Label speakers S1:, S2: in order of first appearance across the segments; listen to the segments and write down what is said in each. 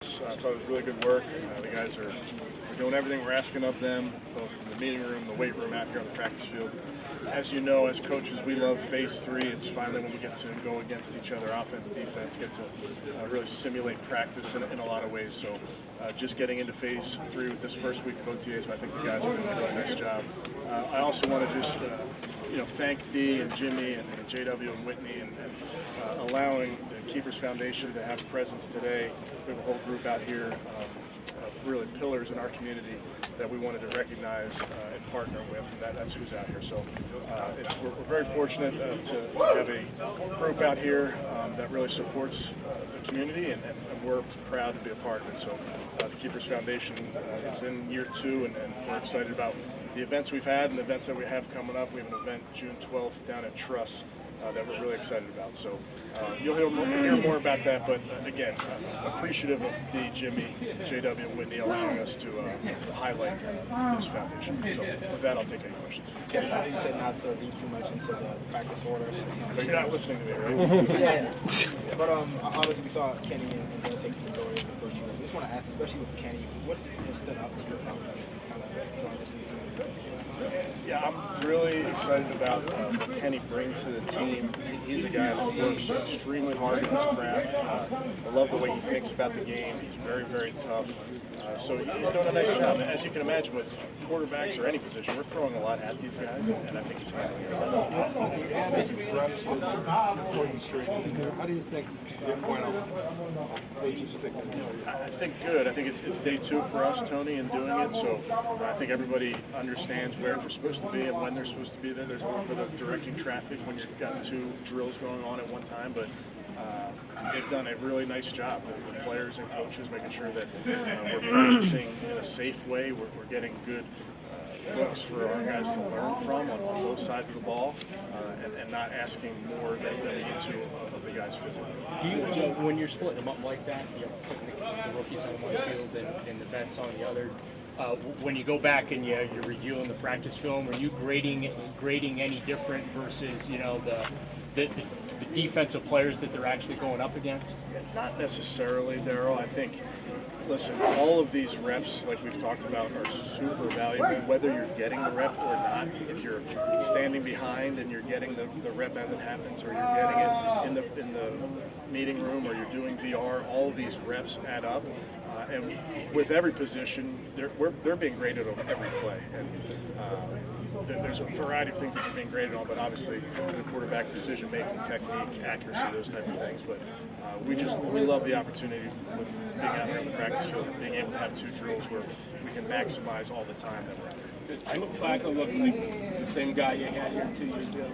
S1: I thought it was really good work. The guys are doing everything we're asking of them, both in the meeting room, the weight room, out here on the practice field. As you know, as coaches, we love phase 3. It's finally when we get to go against each other, offense, defense, get to really simulate practice in a lot of ways. So just getting into phase 3 with this first week of OTAs, I think the guys are doing a really nice job. I also want to just thank Dee and Jimmy and JW and Whitney and allowing the Keepers Foundation to have a presence today. We have a whole group out here of really pillars in our community that we wanted to recognize and partner with, and that's who's out here. So we're very fortunate to have a group out here that really supports the community, and we're proud to be a part of it. So the Keepers Foundation is in year 2, and we're excited about the events we've had and the events that we have coming up. We have an event June 12th down at Truss that we're really excited about. So you'll hear more about that, but again, appreciative of Dee, Jimmy, JW, and Whitney allowing us to highlight this foundation. So with that, I'll take any questions.
S2: Kevin, I think you said not to read too much into the practice order.
S1: But you're not listening to me, right?
S2: Yeah. But obviously we saw Kenny and Bill take the majority of the first years. I just want to ask, especially with Kenny, what's stood out to you about him? He's kind of going this season.
S1: Yeah, I'm really excited about what Kenny brings to the team. He's a guy that works extremely hard in his craft. I love the way he thinks about the game. He's very, very tough. So he's doing a nice job. As you can imagine, with quarterbacks or any position, we're throwing a lot at these guys, and I think he's handling it well.
S3: How do you think they're going to stick together?
S1: I think good. I think it's day 2 for us, Tony, in doing it. So I think everybody understands where they're supposed to be and when they're supposed to be there. There's a little bit of directing traffic when you've got 2 drills going on at one time, but they've done a really nice job. The players and coaches making sure that we're practicing in a safe way. We're getting good looks for our guys to learn from on both sides of the ball, and not asking more than we get to of the guys physically.
S4: When you're splitting them up like that, putting the rookies on one field and the vets on the other, when you go back and you're reviewing the practice film, are you grading any different versus the defensive players that they're actually going up against?
S1: Not necessarily, Daryl. I think, listen, all of these reps, like we've talked about, are super valuable, whether you're getting the rep or not. If you're standing behind and you're getting the rep as it happens, or you're getting it in the meeting room, or you're doing VR, all of these reps add up. And with every position, they're being graded on every play. And there's a variety of things that are being graded on, but obviously the quarterback decision-making, technique, accuracy, those type of things. But we love the opportunity with being out here on the practice field and being able to have 2 drills where we can maximize all the time that we're out there.
S4: I look back and look like the same guy you had here 2 years ago.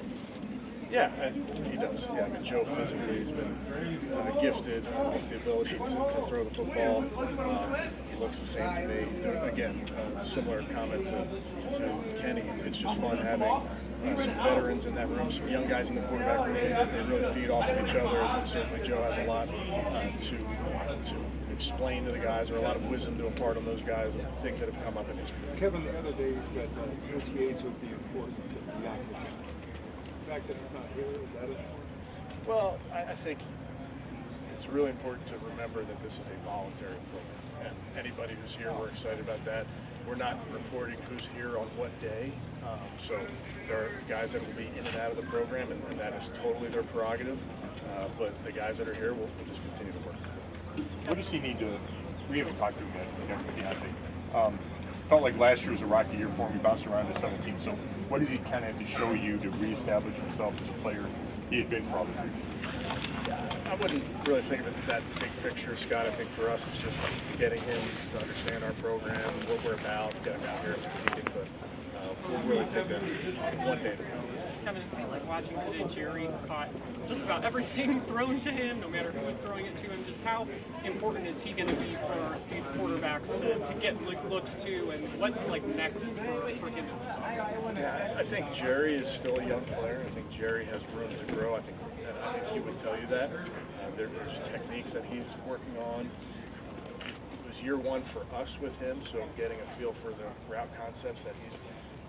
S1: Yeah, he does. Yeah, I mean, Joe physically has been gifted with the ability to throw the football. He looks the same to me. He's doing, again, a similar comment to Kenny. It's just fun having some veterans in that room, some young guys in the quarterback room. They really feed off of each other. And certainly Joe has a lot to explain to the guys, or a lot of wisdom to impart on those guys of things that have come up in his career.
S3: Kevin, the other day you said OTAs would be important to the locker room. The fact that it's not here, is that it?
S1: Well, I think it's really important to remember that this is a voluntary program, and anybody who's here, we're excited about that. We're not reporting who's here on what day, so there are guys that will be in and out of the program, and that is totally their prerogative, but the guys that are here will just continue to work.
S5: What does he need to, we haven't talked to him yet, I think. Felt like last year was a rocky year for him. He bounced around to 17. So what does he kind of have to show you to reestablish himself as a player he had been for all the years?
S1: I wouldn't really think of it that big picture, Scott. I think for us it's just getting him to understand our program, what we're about, get him out here and competing, but we'll really take that one day at a time.
S6: Kevin, it seemed like watching today, Jerry caught just about everything thrown to him, no matter who was throwing it to him. Just how important is he going to be for these quarterbacks to get looks to, and what's next for him in this offense?
S1: Yeah, I think Jerry is still a young player. I think Jerry has room to grow. I think he would tell you that. There's techniques that he's working on. It was year 1 for us with him, so getting a feel for the route concepts that he's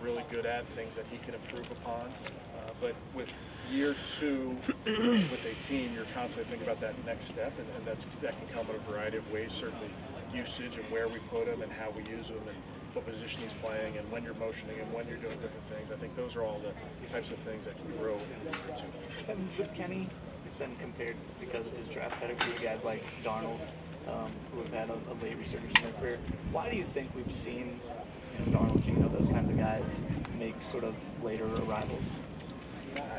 S1: really good at, things that he can improve upon. But with year 2 with a team, you're constantly thinking about that next step, and that can come in a variety of ways. Certainly, usage and where we put him and how we use him and what position he's playing and when you're motioning and when you're doing different things. I think those are all the types of things that can grow in year 2.
S7: And with Kenny, he's been compared because of his draft pedigree to guys like Darnold, who have had a late resurgence in their career. Why do you think we've seen Darnold, Gino, those kinds of guys make sort of later arrivals?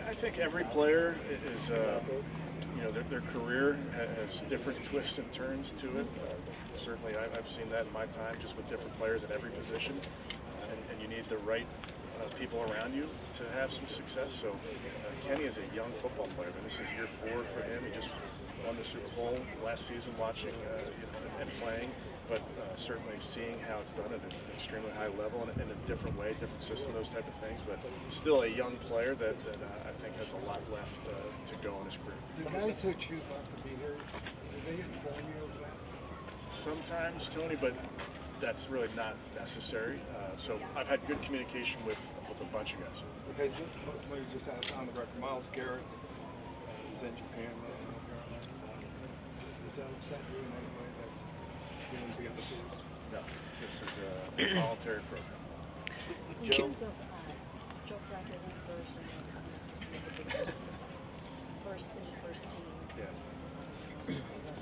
S1: I think every player is, their career has different twists and turns to it. Certainly, I've seen that in my time, just with different players at every position, and you need the right people around you to have some success. So Kenny is a young football player, and this is year 4 for him. He just won the Super Bowl last season, watching and playing. But certainly seeing how it's done at an extremely high level and in a different way, different system, those type of things. But still a young player that I think has a lot left to go in his career.
S3: The guys who choose not to be here, do they inform you of that?
S1: Sometimes, Tony, but that's really not necessary. So I've had good communication with a bunch of guys.
S3: Okay, let me just ask on the record, Myles Garrett is in Japan. Does that upset you in any way that he wouldn't be on the field?
S1: No, this is a voluntary program.
S8: In terms of Joe Flacco is first and first team,
S1: Yeah.
S8: and then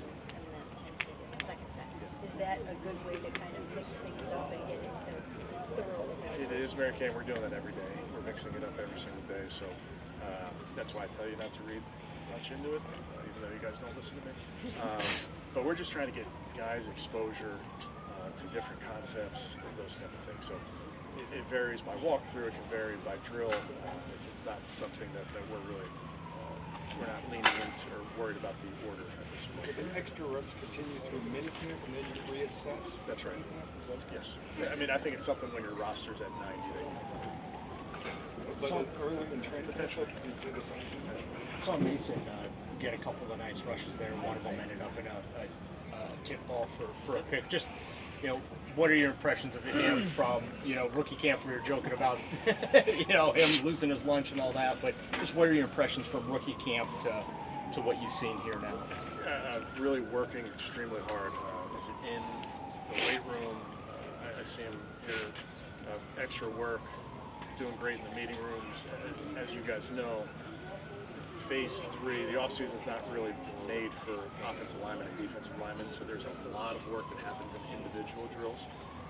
S8: second set. Is that a good way to kind of mix things up and get thorough?
S1: It is, Mary Kay. We're doing that every day. We're mixing it up every single day. So that's why I tell you not to read much into it, even though you guys don't listen to me. But we're just trying to get guys exposure to different concepts and those type of things. So it varies by walkthrough. It can vary by drill. It's not something that we're really we're not leaning into or worried about the order at this point.
S3: With an extra reps continue through minicamp and then you reassess?
S1: That's right. Yes. I mean, I think it's something when your roster's at 90 that you
S3: But early in training,
S1: Potentially.
S3: you do the same thing.
S4: Saw Mason get a couple of nice rushes there. One of them ended up in a tip ball for a pick. Just, what are your impressions of him from, rookie camp? We were joking about, him losing his lunch and all that, but just what are your impressions from rookie camp to what you've seen here now?
S1: really working extremely hard. Is it in the weight room? I see him here, extra work, doing great in the meeting rooms. As you guys know, phase 3, the offseason is not really made for offensive linemen and defensive linemen, so there's a lot of work that happens in individual drills.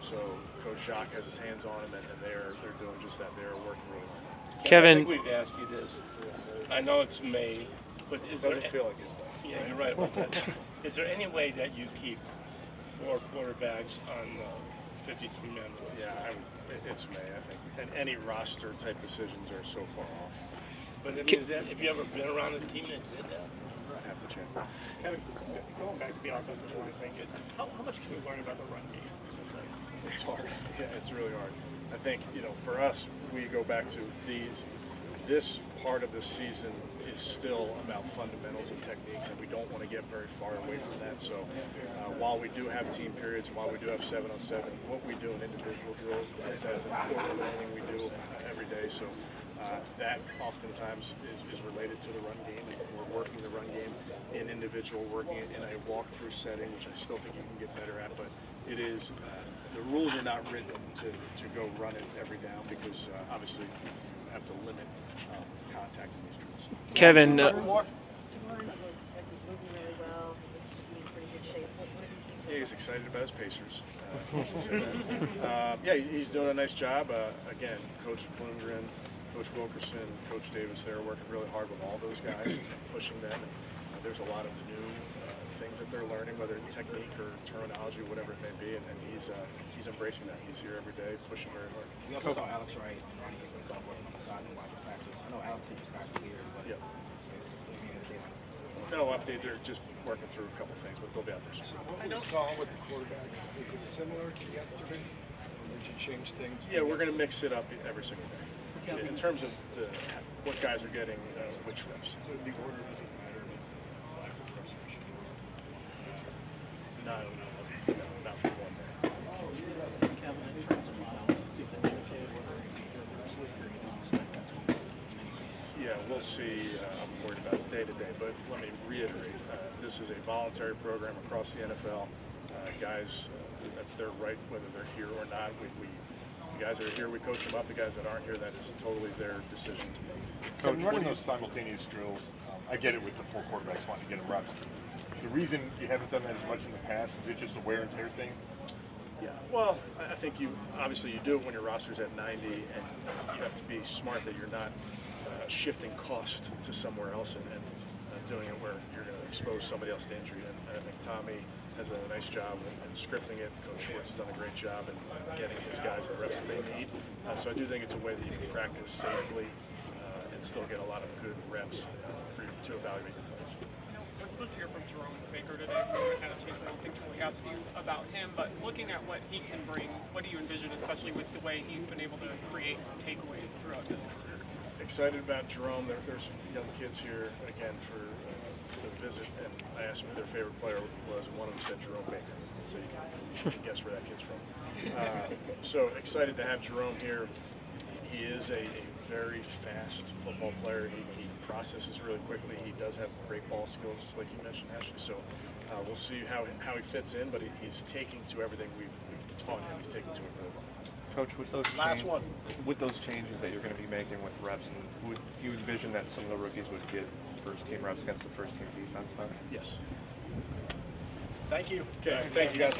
S1: So Coach Jacques has his hands on them, and they're doing just that. They're working really hard.
S9: Kevin,
S10: I think we've asked you this. I know it's May, but is there?
S1: Doesn't feel like it.
S10: Yeah, you're right about that. Is there any way that you keep 4 quarterbacks on 53 men?
S1: Yeah, it's May, I think. And any roster type decisions are so far off.
S10: But I mean, is that, have you ever been around a team that did that?
S1: I have to check.
S11: Kevin, going back to the offensive line thing, how much can we learn about the run game?
S1: It's hard. Yeah, it's really hard. I think, for us, we go back to this part of the season is still about fundamentals and techniques, and we don't want to get very far away from that. So while we do have team periods, while we do have 7-on-7, what we do in individual drills is as an important thing we do every day. So that oftentimes is related to the run game, and we're working the run game in individual, working it in a walkthrough setting, which I still think you can get better at, but it is, the rules are not written to go run it every down, because obviously you have to limit contact in these drills.
S9: Kevin,
S8: Looks like he's moving really well. He looks to be in pretty good shape. What have you seen so
S1: Yeah, he's
S8: far?
S1: excited about his Pacers. Yeah, he's doing a nice job. Again, Coach Bloomgren, Coach Wilkerson, Coach Davis, they're working really hard with all those guys, pushing them. There's a lot of new things that they're learning, whether it's technique or terminology, whatever it may be, and he's embracing that. He's here every day, pushing very hard.
S2: We also saw Alex Wright and Ronnie Hickman start working on the side and watching practice. I know Alex had just got here, but
S1: Yeah.
S2: it's
S1: No update. They're just working through a couple things, but they'll be out there soon.
S3: What we saw with the quarterback, is it similar to yesterday? Or did you change things?
S1: Yeah, we're going to mix it up every single day. In terms of what guys are getting which reps.
S3: So the order doesn't matter, it's the lack of frustration.
S1: Not for one day.
S11: Kevin, in terms of miles, see if that's okay, whether you're
S1: day to day, but let me reiterate, this is a voluntary program across the NFL. Guys, that's their right, whether they're here or not. The guys that are here, we coach them up. The guys that aren't here, that is totally their decision to make.
S5: Coach, running those simultaneous drills, I get it with the 4 quarterbacks wanting to get a reps. The reason you haven't done that as much in the past, is it just a wear and tear thing?
S1: Yeah, well, I think obviously you do it when your roster's at 90, and you have to be smart that you're not shifting cost to somewhere else and doing it where you're going to expose somebody else to injury. And I think Tommy has done a nice job in scripting it. Coach Schwartz has done a great job in getting his guys the reps that they need. So I do think it's a way that you can practice safely and still get a lot of good reps for you to evaluate your players.
S6: We're supposed to hear from Jerome Baker today. We're kind of chase. I don't think we ask you about him, but looking at what he can bring, what do you envision, especially with the way he's been able to create takeaways throughout his career?
S1: Excited about Jerome. There's some young kids here again to visit, and I asked them who their favorite player was, and one of them said Jerome Baker. So you can guess where that kid's from. So excited to have Jerome here. He is a very fast football player. He processes really quickly. He does have great ball skills, like you mentioned, Ashley. So we'll see how he fits in, but he's taking to everything we've taught him. He's taking to it really well.
S9: Coach, with those with those changes that you're going to be making with reps, and would you envision that some of the rookies would get first-team reps against the first-team defense? Then?
S1: Yes. Thank you. Okay. Thank you guys.